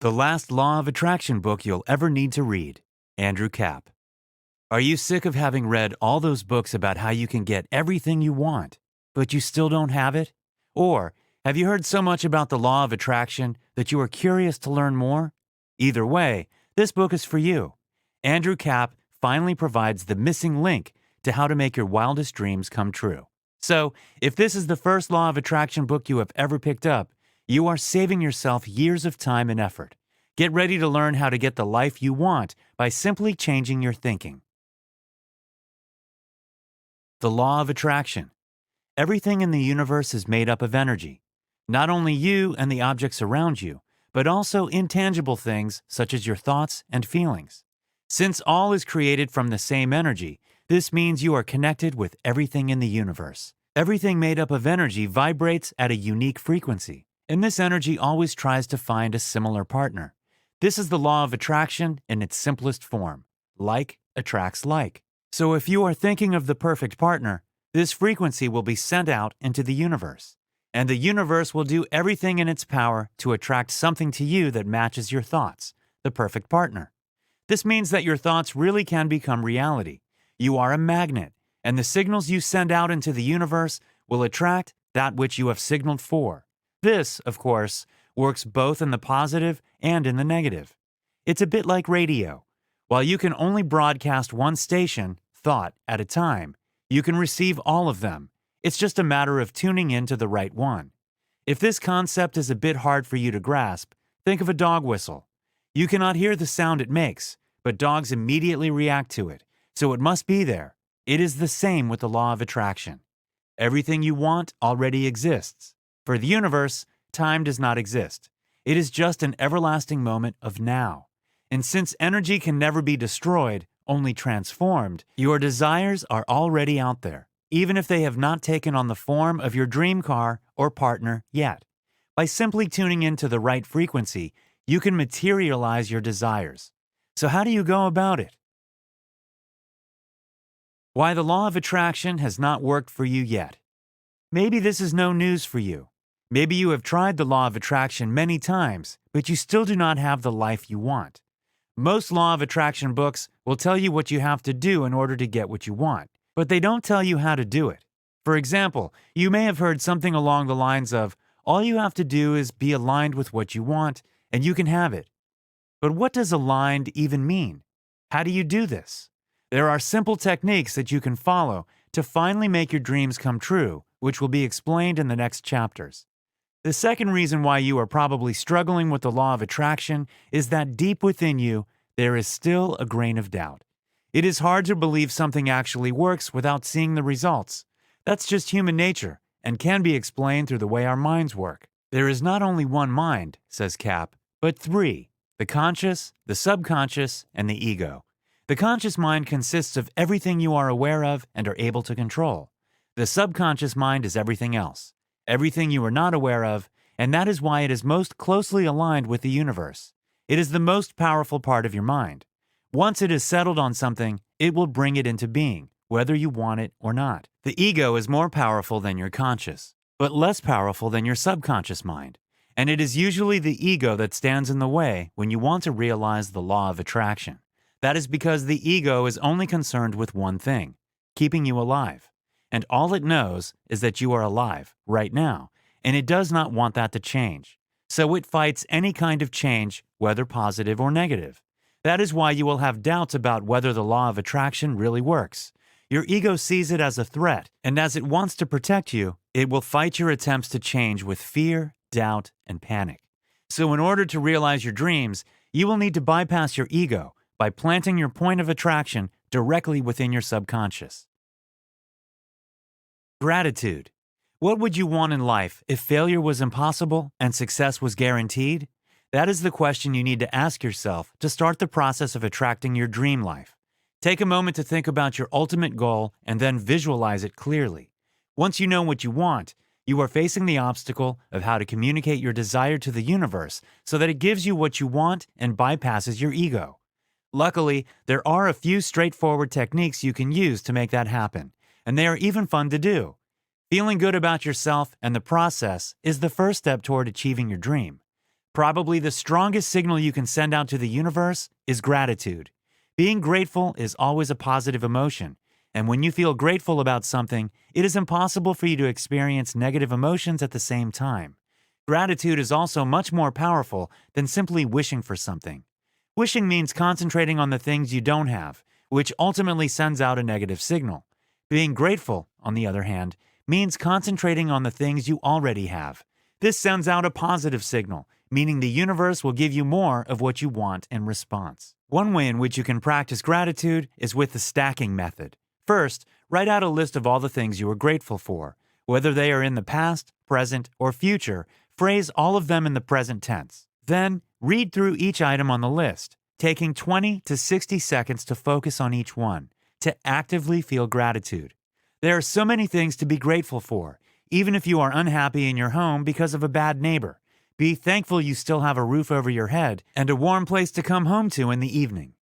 The last law of attraction book you'll ever need to read. Andrew Capp. Are you sick of having read all those books about how you can get everything you want, but you still don't have it? Or have you heard so much about the law of attraction that you are curious to learn more? Either way, this book is for you. Andrew Capp finally provides the missing link to how to make your wildest dreams come true. So, if this is the first law of attraction book you have ever picked up, you are saving yourself years of time and effort. Get ready to learn how to get the life you want by simply changing your thinking. The law of attraction. Everything in the universe is made up of energy. Not only you and the objects around you, but also intangible things such as your thoughts and feelings. Since all is created from the same energy, this means you are connected with everything in the universe. Everything made up of energy vibrates at a unique frequency, and this energy always tries to find a similar partner. This is the law of attraction in its simplest form. Like attracts like. So if you are thinking of the perfect partner, this frequency will be sent out into the universe. And the universe will do everything in its power to attract something to you that matches your thoughts, the perfect partner. This means that your thoughts really can become reality. You are a magnet, and the signals you send out into the universe will attract that which you have signaled for. This, of course, works both in the positive and in the negative. It's a bit like radio. While you can only broadcast one station, thought, at a time, you can receive all of them. It's just a matter of tuning in to the right one. If this concept is a bit hard for you to grasp, think of a dog whistle. You cannot hear the sound it makes, but dogs immediately react to it, so it must be there. It is the same with the law of attraction. Everything you want already exists. For the universe, time does not exist. It is just an everlasting moment of now. And since energy can never be destroyed, only transformed, your desires are already out there, even if they have not taken on the form of your dream car or partner yet. By simply tuning into the right frequency, you can materialize your desires. So how do you go about it? Why the law of attraction has not worked for you yet. Maybe this is no news for you. Maybe you have tried the law of attraction many times, but you still do not have the life you want. Most law of attraction books will tell you what you have to do in order to get what you want, but they don't tell you how to do it. For example, you may have heard something along the lines of, all you have to do is be aligned with what you want, and you can have it. But what does aligned even mean? How do you do this? There are simple techniques that you can follow to finally make your dreams come true, which will be explained in the next chapters. The second reason why you are probably struggling with the law of attraction is that deep within you, there is still a grain of doubt. It is hard to believe something actually works without seeing the results. That's just human nature and can be explained through the way our minds work. There is not only one mind, says Capp, but three: the conscious, the subconscious, and the ego. The conscious mind consists of everything you are aware of and are able to control. The subconscious mind is everything else, everything you are not aware of, and that is why it is most closely aligned with the universe. It is the most powerful part of your mind. Once it is settled on something, it will bring it into being, whether you want it or not. The ego is more powerful than your conscious, but less powerful than your subconscious mind. And it is usually the ego that stands in the way when you want to realize the law of attraction. That is because the ego is only concerned with one thing: keeping you alive. And all it knows is that you are alive right now, and it does not want that to change. So it fights any kind of change, whether positive or negative. That is why you will have doubts about whether the law of attraction really works. Your ego sees it as a threat, and as it wants to protect you, it will fight your attempts to change with fear, doubt, and panic. So in order to realize your dreams, you will need to bypass your ego by planting your point of attraction directly within your subconscious. Gratitude. What would you want in life if failure was impossible and success was guaranteed? That is the question you need to ask yourself to start the process of attracting your dream life. Take a moment to think about your ultimate goal and then visualize it clearly. Once you know what you want, you are facing the obstacle of how to communicate your desire to the universe so that it gives you what you want and bypasses your ego. Luckily, there are a few straightforward techniques you can use to make that happen, and they are even fun to do. Feeling good about yourself and the process is the first step toward achieving your dream. Probably the strongest signal you can send out to the universe is gratitude. Being grateful is always a positive emotion, and when you feel grateful about something, it is impossible for you to experience negative emotions at the same time. Gratitude is also much more powerful than simply wishing for something. Wishing means concentrating on the things you don't have, which ultimately sends out a negative signal. Being grateful, on the other hand, means concentrating on the things you already have. This sends out a positive signal, meaning the universe will give you more of what you want in response. One way in which you can practice gratitude is with the stacking method. First, write out a list of all the things you are grateful for. Whether they are in the past, present, or future, phrase all of them in the present tense. Then, read through each item on the list, taking 20 to 60 seconds to focus on each one, to actively feel gratitude. There are so many things to be grateful for, even if you are unhappy in your home because of a bad neighbor. Be thankful you still have a roof over your head and a warm place to come home to in the evening.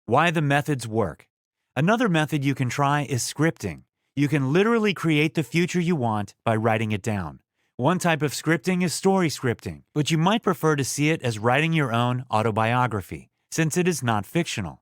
Why the methods work. Another method you can try is scripting. You can literally create the future you want by writing it down. One type of scripting is story scripting, but you might prefer to see it as writing your own autobiography, since it is not fictional.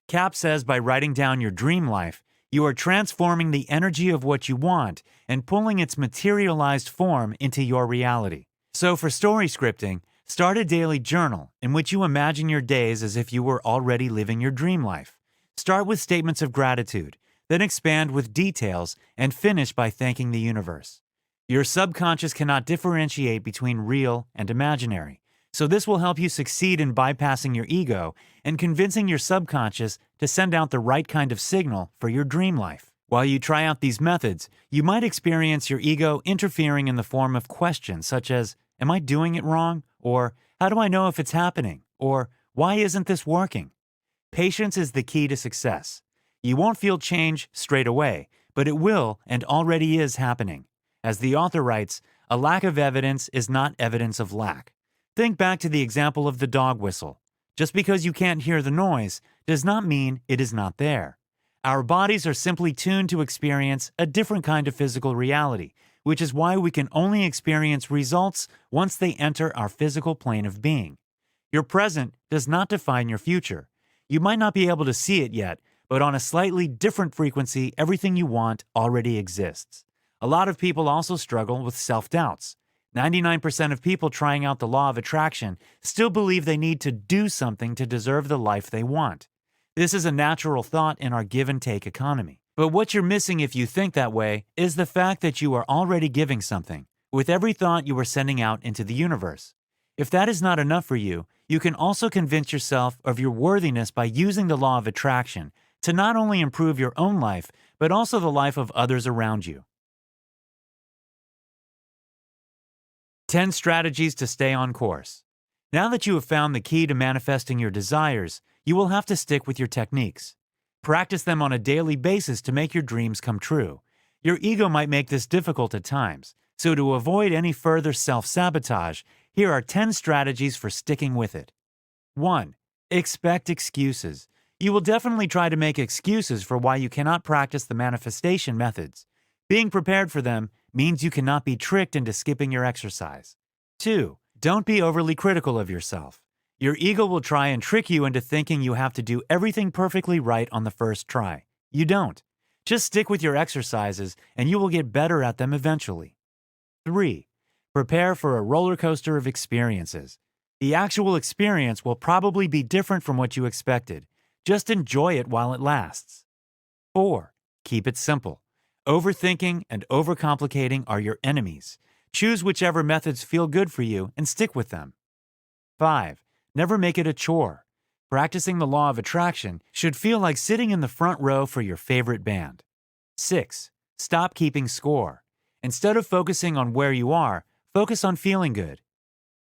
Cap says by writing down your dream life, you are transforming the energy of what you want and pulling its materialized form into your reality. So for story scripting, start a daily journal in which you imagine your days as if you were already living your dream life. Start with statements of gratitude, then expand with details, and finish by thanking the universe. Your subconscious cannot differentiate between real and imaginary, so this will help you succeed in bypassing your ego and convincing your subconscious to send out the right kind of signal for your dream life. While you try out these methods, you might experience your ego interfering in the form of questions such as, "Am I doing it wrong?" Or, "How do I know if it's happening?" Or, "Why isn't this working?" Patience is the key to success. You won't feel change straight away, but it will and already is happening. As the author writes, a lack of evidence is not evidence of lack. Think back to the example of the dog whistle. Just because you can't hear the noise does not mean it is not there. Our bodies are simply tuned to experience a different kind of physical reality, which is why we can only experience results once they enter our physical plane of being. Your present does not define your future. You might not be able to see it yet, but on a slightly different frequency, everything you want already exists. A lot of people also struggle with self-doubts. 99% of people trying out the law of attraction still believe they need to do something to deserve the life they want. This is a natural thought in our give-and-take economy. But what you're missing if you think that way is the fact that you are already giving something, with every thought you are sending out into the universe. If that is not enough for you, you can also convince yourself of your worthiness by using the law of attraction to not only improve your own life, but also the life of others around you. 10 strategies to stay on course. Now that you have found the key to manifesting your desires, you will have to stick with your techniques. Practice them on a daily basis to make your dreams come true. Your ego might make this difficult at times, so to avoid any further self-sabotage, here are 10 strategies for sticking with it. 1. Expect excuses. You will definitely try to make excuses for why you cannot practice the manifestation methods. Being prepared for them means you cannot be tricked into skipping your exercise. 2. Don't be overly critical of yourself. Your ego will try and trick you into thinking you have to do everything perfectly right on the first try. You don't. Just stick with your exercises and you will get better at them eventually. 3. Prepare for a roller coaster of experiences. The actual experience will probably be different from what you expected. Just enjoy it while it lasts. 4. Keep it simple. Overthinking and overcomplicating are your enemies. Choose whichever methods feel good for you and stick with them. 5. Never make it a chore. Practicing the law of attraction should feel like sitting in the front row for your favorite band. 6. Stop keeping score. Instead of focusing on where you are, focus on feeling good.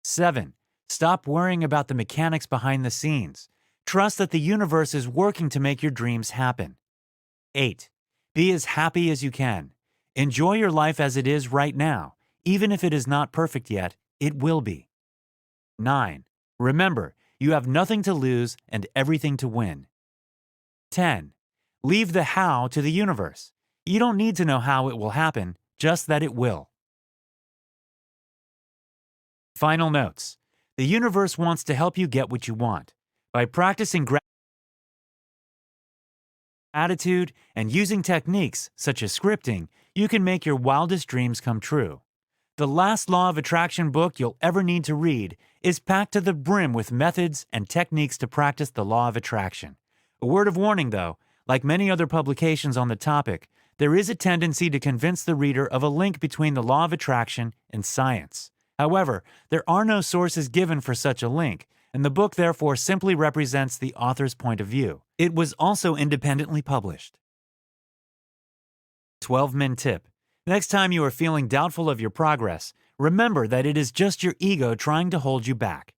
7. Stop worrying about the mechanics behind the scenes. Trust that the universe is working to make your dreams happen. 8. Be as happy as you can. Enjoy your life as it is right now. Even if it is not perfect yet, it will be. 9. Remember, you have nothing to lose and everything to win. 10. Leave the how to the universe. You don't need to know how it will happen, just that it will. Final notes. The universe wants to help you get what you want. By practicing gratitude and using techniques such as scripting, you can make your wildest dreams come true. The last law of attraction book you'll ever need to read is packed to the brim with methods and techniques to practice the law of attraction. A word of warning, though, like many other publications on the topic, there is a tendency to convince the reader of a link between the law of attraction and science. However, there are no sources given for such a link, and the book therefore simply represents the author's point of view. It was also independently published. 12-min tip. Next time you are feeling doubtful of your progress, remember that it is just your ego trying to hold you back.